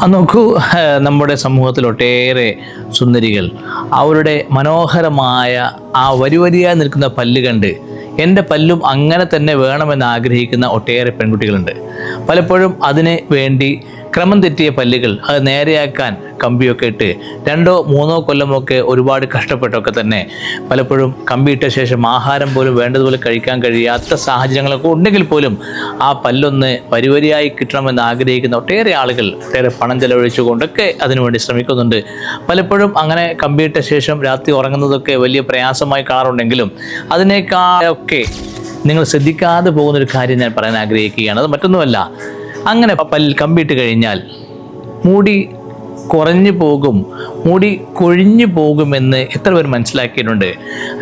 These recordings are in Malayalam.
നോക്കൂ, നമ്മുടെ സമൂഹത്തിൽ ഒട്ടേറെ സുന്ദരികൾ അവരുടെ മനോഹരമായ ആ വരിയായി നിൽക്കുന്ന പല്ല് കണ്ട് എൻ്റെ പല്ലും അങ്ങനെ തന്നെ വേണമെന്ന് ആഗ്രഹിക്കുന്ന ഒട്ടേറെ പെൺകുട്ടികളുണ്ട്. പലപ്പോഴും അതിന് വേണ്ടി ക്രമം തെറ്റിയ പല്ലുകൾ അത് നേരെയാക്കാൻ കമ്പിയൊക്കെ ഇട്ട് 2-3 കൊല്ലമൊക്കെ ഒരുപാട് കഷ്ടപ്പെട്ടൊക്കെ തന്നെ പലപ്പോഴും കമ്പിയിട്ട ശേഷം ആഹാരം പോലും വേണ്ടതുപോലെ കഴിക്കാൻ കഴിയാത്ത സാഹചര്യങ്ങളൊക്കെ ഉണ്ടെങ്കിൽ പോലും ആ പല്ലൊന്ന് വരിയായി കിട്ടണമെന്ന് ആഗ്രഹിക്കുന്ന ഒട്ടേറെ ആളുകൾ ഒട്ടേറെ പണം ചെലവഴിച്ചുകൊണ്ടൊക്കെ അതിനുവേണ്ടി ശ്രമിക്കുന്നുണ്ട്. പലപ്പോഴും അങ്ങനെ കമ്പിയിട്ട ശേഷം രാത്രി ഉറങ്ങുന്നതൊക്കെ വലിയ പ്രയാസമായി കാണാറുണ്ടെങ്കിലും അതിനേക്കാളൊക്കെ നിങ്ങൾ ശ്രദ്ധിക്കാതെ പോകുന്നൊരു കാര്യം ഞാൻ പറയാൻ ആഗ്രഹിക്കുകയാണ്. അത് മറ്റൊന്നുമല്ല, അങ്ങനെ കമ്പിയിട്ട് കഴിഞ്ഞാൽ മുടി കുറഞ്ഞു പോകും, മുടി കൊഴിഞ്ഞു പോകുമെന്ന് എത്ര പേർ മനസ്സിലാക്കിയിട്ടുണ്ട്?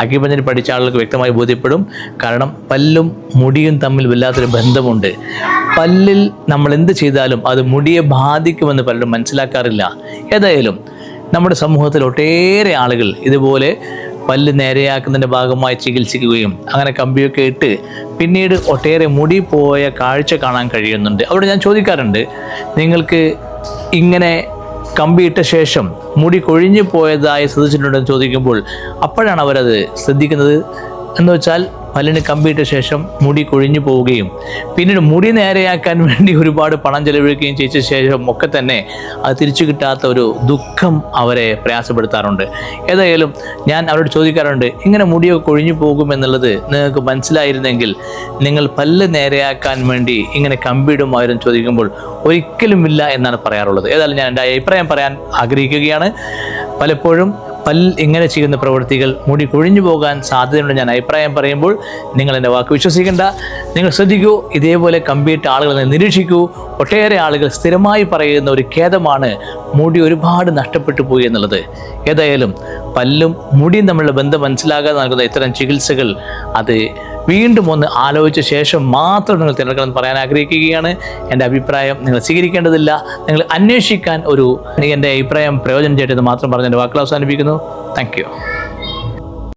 അക്യുപഞ്ചർ പഠിച്ച ആളുകൾക്ക് വ്യക്തമായി ബോധ്യപ്പെടും. കാരണം പല്ലും മുടിയും തമ്മിൽ വല്ലാത്തൊരു ബന്ധമുണ്ട്. പല്ലിൽ നമ്മൾ എന്ത് ചെയ്താലും അത് മുടിയെ ബാധിക്കുമെന്ന് പലരും മനസ്സിലാക്കാറില്ല. ഏതായാലും നമ്മുടെ സമൂഹത്തിൽ ഒട്ടേറെ ആളുകൾ ഇതുപോലെ പല്ല് നേരെയാക്കുന്നതിൻ്റെ ഭാഗമായി ചികിത്സിക്കുകയും അങ്ങനെ കമ്പിയൊക്കെ ഇട്ട് പിന്നീട് ഒട്ടേറെ മുടി പോയ കാഴ്ച കാണാൻ കഴിയുന്നുണ്ട്. അവിടെ ഞാൻ ചോദിക്കാറുണ്ട്, നിങ്ങൾക്ക് ഇങ്ങനെ കമ്പിയിട്ട ശേഷം മുടി കൊഴിഞ്ഞു പോയതായി ശ്രദ്ധിച്ചിട്ടുണ്ടെന്ന് ചോദിക്കുമ്പോൾ അപ്പോഴാണ് അവരത് ശ്രദ്ധിക്കുന്നത്. എന്ന് വെച്ചാൽ പല്ലിന് കമ്പിയിട്ട ശേഷം മുടി കൊഴിഞ്ഞു പോവുകയും പിന്നീട് മുടി നേരെയാക്കാൻ വേണ്ടി ഒരുപാട് പണം ചെലവഴിക്കുകയും ചെയ്ത ശേഷം ഒക്കെ തന്നെ അത് തിരിച്ചു കിട്ടാത്ത ഒരു ദുഃഖം അവരെ പ്രയാസപ്പെടുത്താറുണ്ട്. ഏതായാലും ഞാൻ അവരോട് ചോദിക്കാറുണ്ട്, ഇങ്ങനെ മുടിയൊക്കെ കൊഴിഞ്ഞു പോകുമെന്നുള്ളത് നിങ്ങൾക്ക് മനസ്സിലായിരുന്നെങ്കിൽ നിങ്ങൾ പല്ല് നേരെയാക്കാൻ വേണ്ടി ഇങ്ങനെ കമ്പിയിടുമായിരുന്നു ചോദിക്കുമ്പോൾ ഒരിക്കലുമില്ല എന്നാണ് പറയാറുള്ളത്. ഏതായാലും ഞാൻ എൻ്റെ അഭിപ്രായം പറയാൻ ആഗ്രഹിക്കുകയാണ്. പലപ്പോഴും ഇങ്ങനെ ചെയ്യുന്ന പ്രവൃത്തികൾ മുടി കൊഴിഞ്ഞു പോകാൻ സാധ്യതയുണ്ട് ഞാൻ അഭിപ്രായം പറയുമ്പോൾ നിങ്ങൾ എൻ്റെ വാക്ക് വിശ്വസിക്കേണ്ട. നിങ്ങൾ ശ്രദ്ധിക്കൂ, ഇതേപോലെ കമ്പിയിട്ട ആളുകളെ നിരീക്ഷിക്കൂ. ഒട്ടേറെ ആളുകൾ സ്ഥിരമായി പറയുന്ന ഒരു ഖേദമാണ് മുടി ഒരുപാട് നഷ്ടപ്പെട്ടു പോയി എന്നുള്ളത്. ഏതായാലും പല്ലും മുടിയും തമ്മിലുള്ള ബന്ധം മനസ്സിലാകാതെ നൽകുന്ന ഇത്തരം ചികിത്സകൾ അത് വീണ്ടും ഒന്ന് ആലോചിച്ച ശേഷം മാത്രം നിങ്ങൾ തിരഞ്ഞെടുക്കണമെന്ന് പറയാൻ ആഗ്രഹിക്കുകയാണ്. എൻ്റെ അഭിപ്രായം നിങ്ങൾ സ്വീകരിക്കേണ്ടതില്ല, നിങ്ങൾ അന്വേഷിക്കാൻ എൻ്റെ അഭിപ്രായം പ്രയോജനം ചെയ്യേണ്ടത് മാത്രം പറഞ്ഞ് എൻ്റെ വാക്കുകൾ അവസാനിപ്പിക്കുന്നു. Thank you.